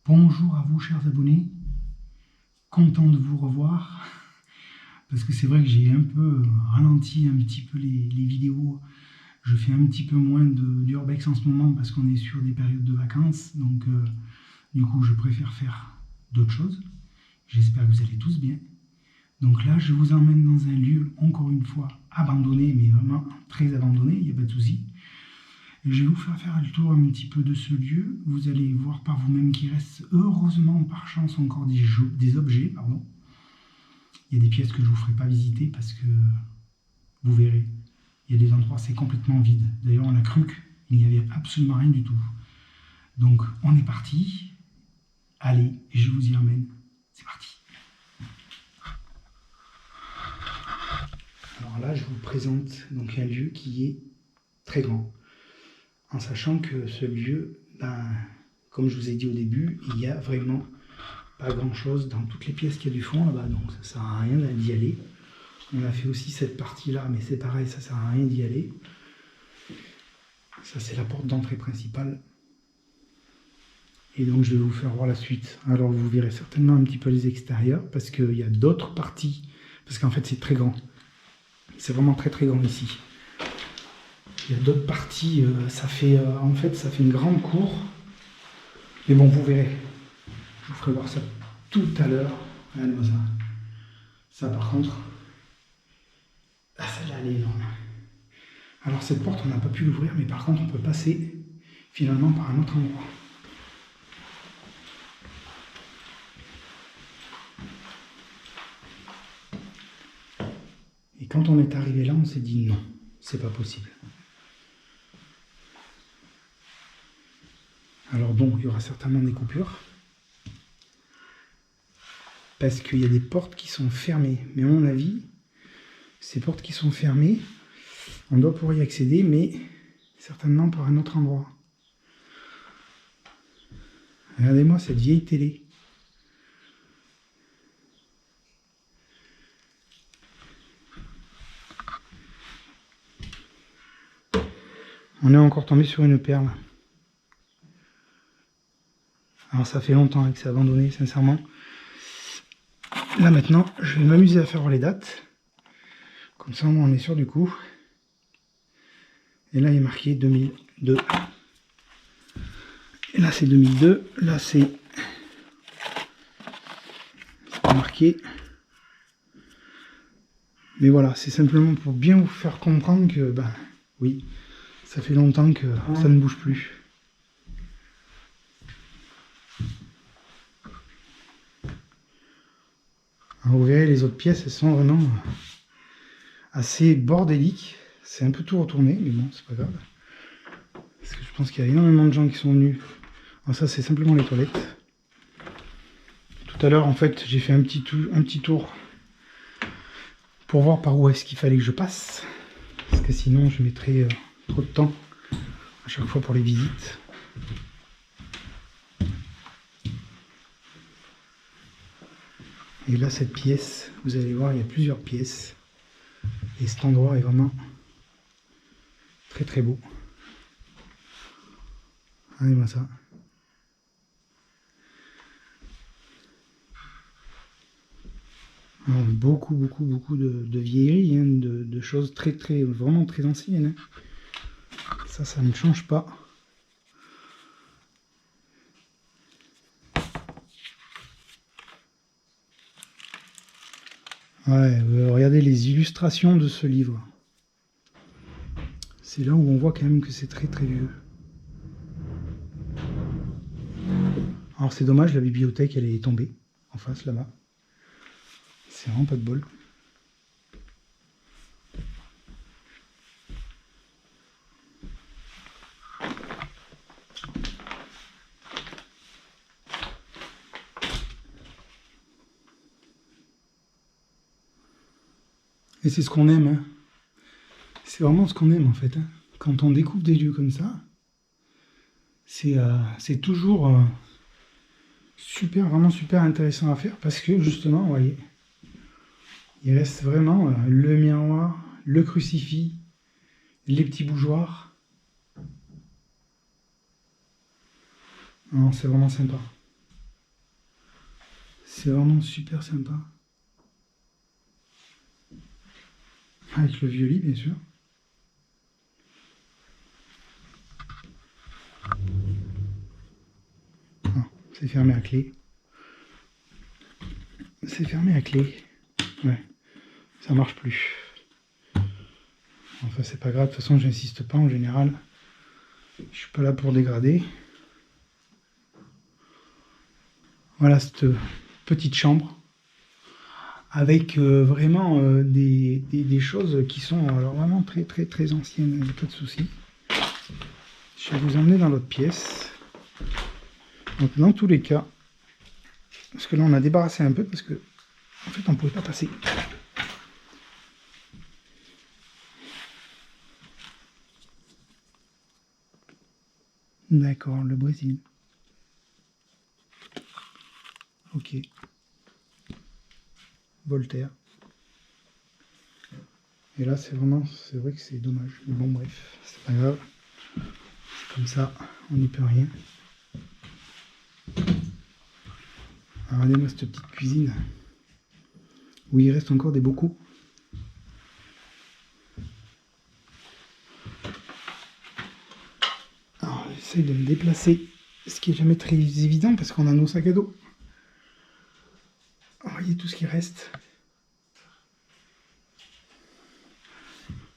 Bonjour à vous chers abonnés, content de vous revoir, parce que c'est vrai que j'ai un peu ralenti un petit peu les vidéos, je fais un petit peu moins d'urbex en ce moment parce qu'on est sur des périodes de vacances, donc du coup je préfère faire d'autres choses. J'espère que vous allez tous bien. Donc là je vous emmène dans un lieu, encore une fois, abandonné, mais vraiment très abandonné, il n'y a pas de souci. Je vais vous faire le tour un petit peu de ce lieu. Vous allez voir par vous-même qu'il reste heureusement par chance encore des objets. Pardon. Il y a des pièces que je ne vous ferai pas visiter parce que vous verrez, il y a des endroits c'est complètement vide. D'ailleurs on a cru qu'il n'y avait absolument rien du tout. Donc on est parti. Allez, je vous y emmène. C'est parti. Alors là je vous présente donc un lieu qui est très grand. En sachant que ce lieu, comme je vous ai dit au début, il n'y a vraiment pas grand chose dans toutes les pièces qu'il y a du fond là-bas, donc ça ne sert à rien d'y aller. On a fait aussi cette partie-là, mais c'est pareil, ça ne sert à rien d'y aller. Ça c'est la porte d'entrée principale. Et donc je vais vous faire voir la suite. Alors vous verrez certainement un petit peu les extérieurs, parce qu'il y a d'autres parties, parce qu'en fait c'est très grand. C'est vraiment très très grand ici. Il y a d'autres parties, en fait ça fait une grande cour. Mais bon, vous verrez. Je vous ferai voir ça tout à l'heure. Regardez-moi ça. Ça par contre, celle-là elle est énorme. Alors cette porte on n'a pas pu l'ouvrir, mais par contre on peut passer finalement par un autre endroit. Et quand on est arrivé là, on s'est dit non, c'est pas possible. Alors bon, il y aura certainement des coupures. Parce qu'il y a des portes qui sont fermées. Mais à mon avis, ces portes qui sont fermées, on doit pouvoir y accéder, mais certainement par un autre endroit. Regardez-moi cette vieille télé. On est encore tombé sur une perle. Alors ça fait longtemps que c'est abandonné, sincèrement. Là maintenant, je vais m'amuser à faire les dates. Comme ça, on est sûr du coup. Et là, il est marqué 2002. Et là, c'est 2002. Là, c'est pas marqué. Mais voilà, c'est simplement pour bien vous faire comprendre que, oui, ça fait longtemps que ça ne bouge plus. Alors vous verrez, les autres pièces, elles sont vraiment assez bordéliques. C'est un peu tout retourné, mais bon, c'est pas grave. Parce que je pense qu'il y a énormément de gens qui sont venus. Alors ça, c'est simplement les toilettes. Tout à l'heure, en fait, j'ai fait un petit tour pour voir par où est-ce qu'il fallait que je passe. Parce que sinon, je mettrais trop de temps à chaque fois pour les visites. Et là, cette pièce, vous allez voir, il y a plusieurs pièces. Et cet endroit est vraiment très très beau. Regardez-moi ça. Alors, beaucoup de vieilleries, hein, de choses vraiment très anciennes. Hein. Ça ne change pas. Ouais, regardez les illustrations de ce livre. C'est là où on voit quand même que c'est très très vieux. Alors c'est dommage, la bibliothèque elle est tombée en face là-bas. C'est vraiment pas de bol. Et c'est ce qu'on aime. Hein. C'est vraiment ce qu'on aime en fait. Hein. Quand on découvre des lieux comme ça, c'est toujours vraiment super intéressant à faire parce que justement, vous voyez, il reste vraiment le miroir, le crucifix, les petits bougeoirs. Non, c'est vraiment sympa. c'est vraiment super sympa. Avec le vieux lit, bien sûr. Ah, c'est fermé à clé. C'est fermé à clé. Ouais, ça marche plus. Enfin, c'est pas grave, de toute façon, j'insiste pas en général. Je suis pas là pour dégrader. Voilà cette petite chambre avec vraiment des choses qui sont alors vraiment très très très anciennes, il n'y a pas de souci. Je vais vous emmener dans l'autre pièce. Donc dans tous les cas, parce que là on a débarrassé un peu parce que en fait on ne pouvait pas passer. D'accord, le Brésil. Ok. Voltaire. Et là c'est vrai que c'est dommage. Mais bon bref, c'est pas grave. C'est comme ça, on n'y peut rien. Regardez-moi cette petite cuisine où il reste encore des bocaux. Alors j'essaye de me déplacer, ce qui est jamais très évident parce qu'on a nos sacs à dos. Vous voyez tout ce qui reste.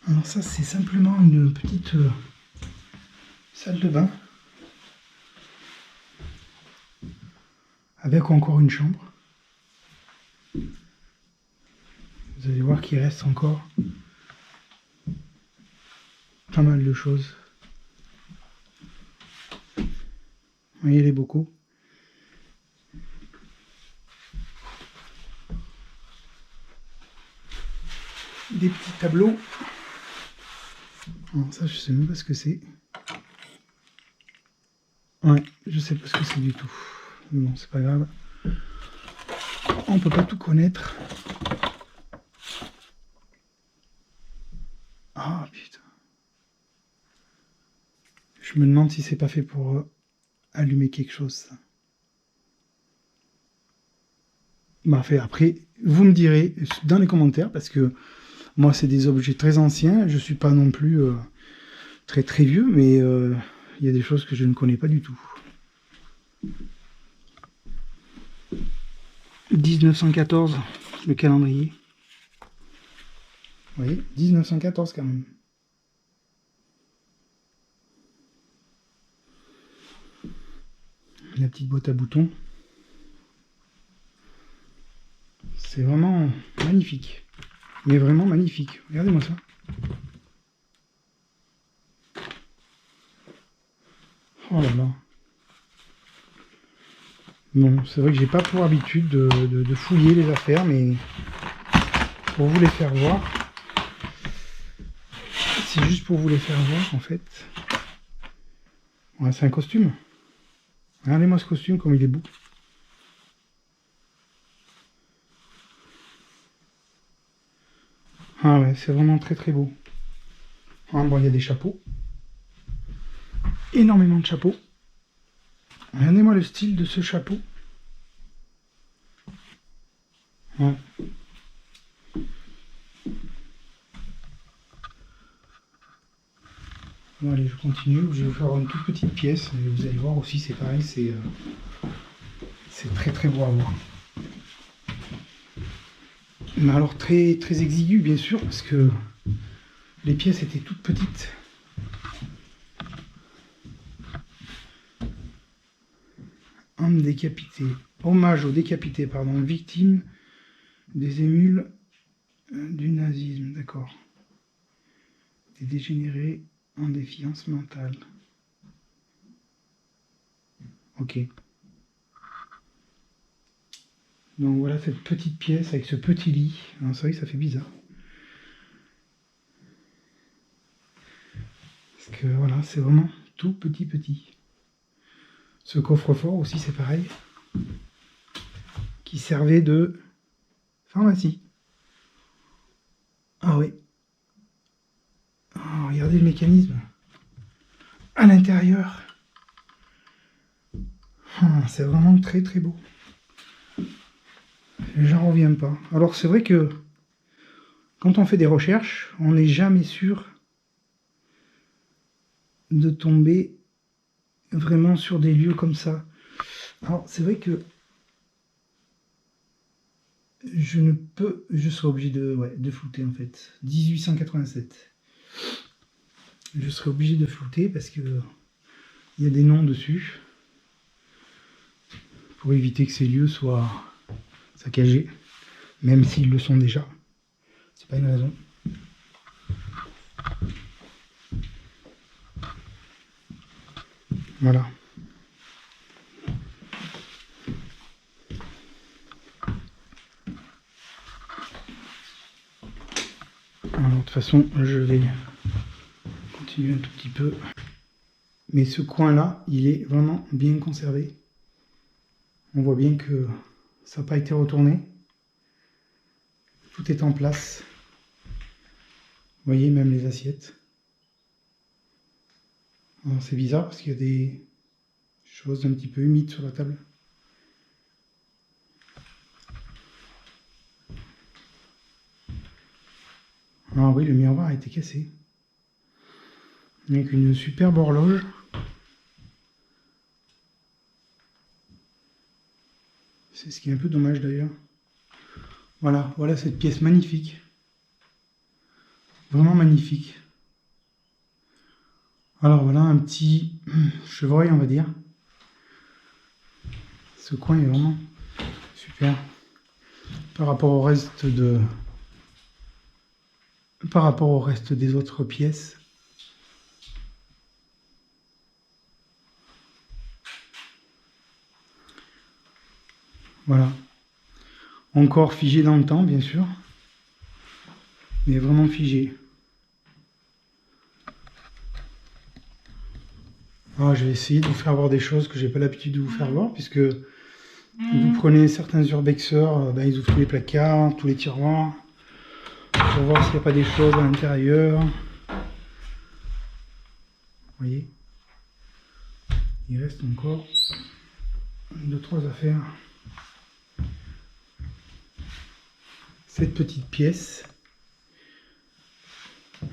Alors ça c'est simplement une petite salle de bain avec encore une chambre. Vous allez voir qu'il reste encore pas mal de choses. Vous voyez les bocaux. Des petits tableaux. Alors ça je sais même pas ce que c'est. Ouais, je sais pas ce que c'est du tout. Bon, c'est pas grave. On peut pas tout connaître. Ah putain. Je me demande si c'est pas fait pour allumer quelque chose, ça. Bah, fait, après, vous me direz dans les commentaires, parce que moi, c'est des objets très anciens. Je suis pas non plus très très vieux, mais il y a des choses que je ne connais pas du tout. 1914, le calendrier. Vous voyez, 1914 quand même. La petite boîte à boutons. C'est vraiment magnifique. Mais vraiment magnifique. Regardez-moi ça. Oh là là. Bon, c'est vrai que j'ai pas pour habitude de fouiller les affaires, mais pour vous les faire voir, c'est juste pour vous les faire voir en fait. Ouais, c'est un costume. Regardez-moi ce costume comme il est beau. Ah ouais, c'est vraiment très très beau. Ah, bon, il y a des chapeaux. Énormément de chapeaux. Regardez-moi le style de ce chapeau. Ouais. Bon allez, je continue. Je vais faire une toute petite pièce. Et vous allez voir aussi, c'est pareil, c'est très très beau à voir. Mais alors très très exigu bien sûr, parce que les pièces étaient toutes petites. Homme décapité. Hommage aux décapités, pardon, victimes des émules du nazisme, d'accord. Des dégénérés en défiance mentale. Ok. Donc voilà cette petite pièce avec ce petit lit. C'est vrai que ça fait bizarre. Parce que voilà, c'est vraiment tout petit. Ce coffre-fort aussi, c'est pareil. Qui servait de pharmacie. Ah oui. Oh, regardez le mécanisme. À l'intérieur. Oh, c'est vraiment très très beau. j'en reviens pas. Alors c'est vrai que quand on fait des recherches, on n'est jamais sûr de tomber vraiment sur des lieux comme ça. Alors c'est vrai que je serais obligé de flouter en fait. 1887. Je serais obligé de flouter parce que il y a des noms dessus pour éviter que ces lieux soient saccagés, même s'ils le sont déjà. C'est pas une raison. Voilà. Alors, de toute façon, je vais continuer un tout petit peu. Mais ce coin-là, il est vraiment bien conservé. On voit bien que ça n'a pas été retourné. Tout est en place. Vous voyez, même les assiettes. Alors, c'est bizarre parce qu'il y a des choses un petit peu humides sur la table. Ah oui, le miroir a été cassé. Avec une superbe horloge. C'est ce qui est un peu dommage d'ailleurs. Voilà, voilà cette pièce magnifique. Vraiment magnifique. Alors voilà un petit chevreuil, on va dire. Ce coin est vraiment super. Par rapport au reste des autres pièces. Voilà. Encore figé dans le temps, bien sûr. Mais vraiment figé. Alors, je vais essayer de vous faire voir des choses que j'ai pas l'habitude de vous faire voir, puisque vous prenez certains urbexeurs, ils ouvrent tous les placards, tous les tiroirs, pour voir s'il n'y a pas des choses à l'intérieur. Vous voyez, il reste encore 2-3 affaires. Cette petite pièce,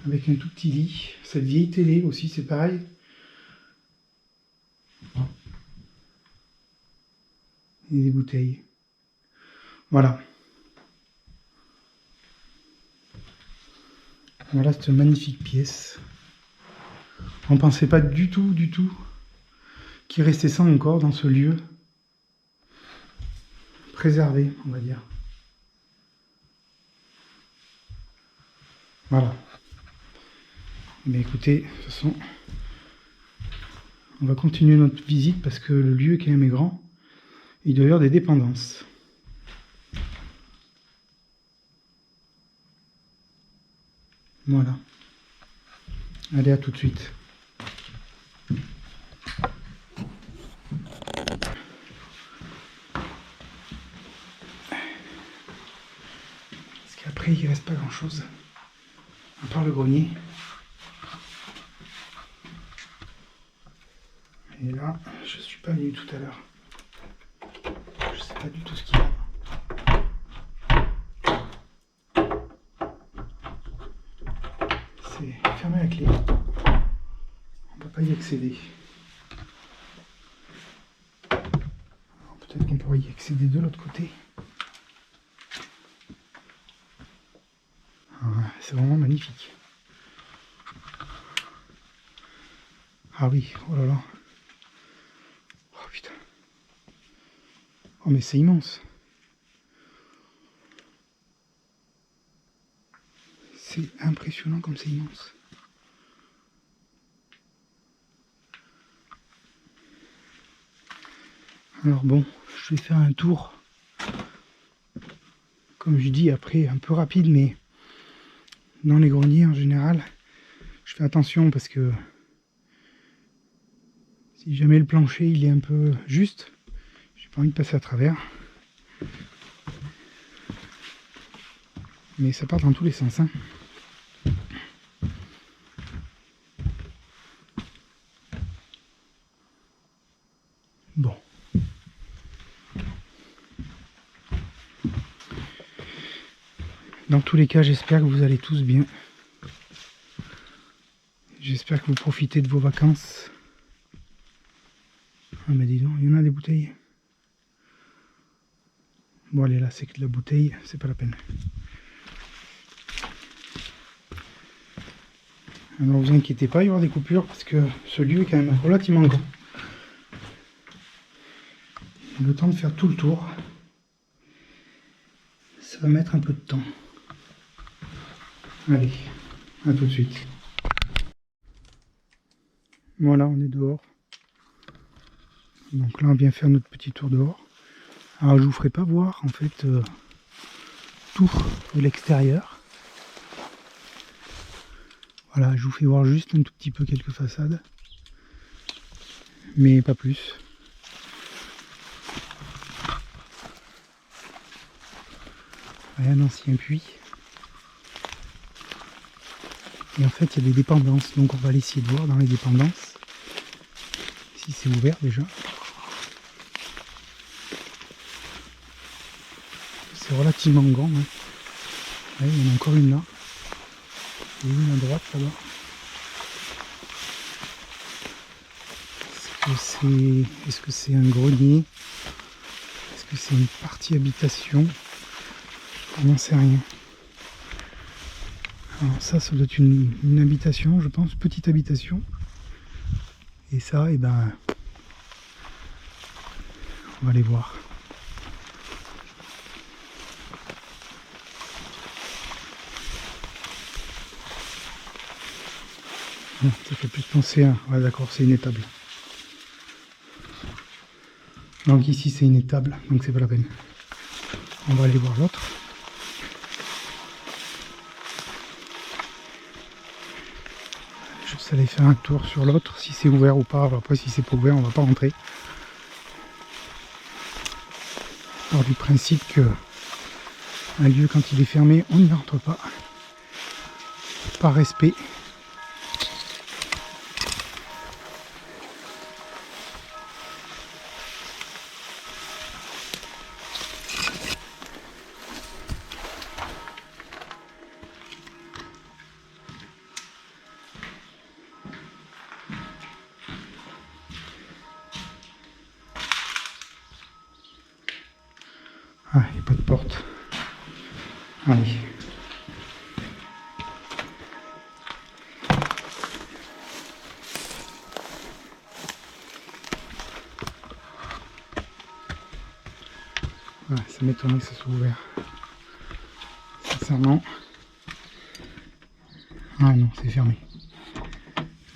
avec un tout petit lit. Cette vieille télé aussi, c'est pareil. Et des bouteilles. Voilà. Voilà cette magnifique pièce. On ne pensait pas du tout qu'il restait ça encore dans ce lieu. Préservé, on va dire. Voilà. Mais écoutez, de toute façon, on va continuer notre visite parce que le lieu quand même est grand. Il doit y avoir des dépendances. Voilà. Allez, à tout de suite. Parce qu'après, il ne reste pas grand-chose. À part le grenier. Et là, je suis pas venu tout à l'heure. Je sais pas du tout ce qu'il y a. C'est fermé à clé. On peut pas y accéder. Peut-être qu'on pourrait y accéder de l'autre côté. C'est vraiment magnifique. Ah oui, oh là là. Oh putain. Oh mais c'est immense. C'est impressionnant comme c'est immense. Alors bon, je vais faire un tour. Comme je dis après, un peu rapide, mais dans les greniers en général, je fais attention parce que si jamais le plancher il est un peu juste, j'ai pas envie de passer à travers. Mais ça part dans tous les sens. Hein. Bon. Dans tous les cas, j'espère que vous allez tous bien. J'espère que vous profitez de vos vacances. Ah mais dis donc, il y en a des bouteilles. Bon allez, là c'est que de la bouteille, c'est pas la peine. Alors vous inquiétez pas, il y aura des coupures parce que ce lieu est quand même relativement grand. Le temps de faire tout le tour, ça va mettre un peu de temps. Allez, à tout de suite. Voilà, on est dehors. Donc là on vient faire notre petit tour dehors. Alors je vous ferai pas voir en fait tout de l'extérieur. Voilà, je vous fais voir juste un tout petit peu quelques façades. Mais pas plus. Un ancien puits. Et en fait, il y a des dépendances. Donc on va aller essayer de voir dans les dépendances si c'est ouvert déjà. C'est relativement grand. Hein. Ouais, il y en a encore une là. Et une à droite là-bas. Est-ce que c'est un grenier? Est-ce que c'est une partie habitation? On n'en sait rien. Alors ça doit être une habitation, je pense, petite habitation. Et ça, et ben, on va aller voir. Ça fait plus penser à... Ouais d'accord, c'est une étable. Donc ici c'est une étable, donc c'est pas la peine. On va aller voir l'autre. Juste aller faire un tour sur l'autre, si c'est ouvert ou pas. Après si c'est pas ouvert, on va pas rentrer. Alors du principe que un lieu quand il est fermé, on n'y rentre pas. Par respect. Ah, il n'y a pas de porte. Allez. Ouais, ça m'étonnerait que ça soit ouvert. Sincèrement. Ah non, c'est fermé.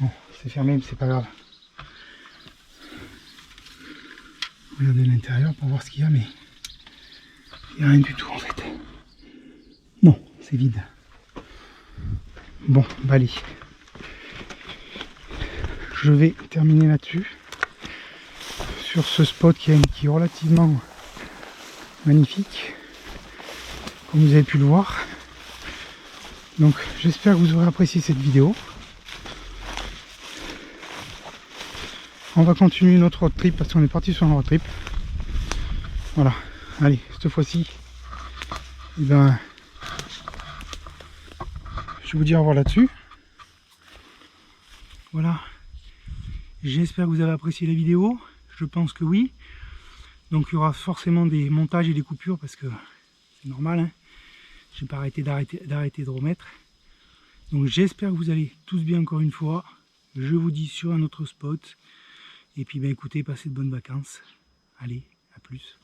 Bon, c'est fermé, mais c'est pas grave. Regardez l'intérieur pour voir ce qu'il y a, mais il n'y a rien du tout en fait. Non, c'est vide. Bon, bah allez. Je vais terminer là-dessus. Sur ce spot qui est relativement magnifique. Comme vous avez pu le voir. Donc j'espère que vous aurez apprécié cette vidéo. On va continuer notre road trip parce qu'on est parti sur un road trip. Voilà. Allez, cette fois-ci, eh ben, je vais vous dire au revoir là-dessus. Voilà. J'espère que vous avez apprécié la vidéo. Je pense que oui. Donc il y aura forcément des montages et des coupures parce que c'est normal. Hein. Je n'ai pas arrêté d'arrêter de remettre. Donc j'espère que vous allez tous bien encore une fois. Je vous dis sur un autre spot. Et puis ben écoutez, passez de bonnes vacances. Allez, à plus.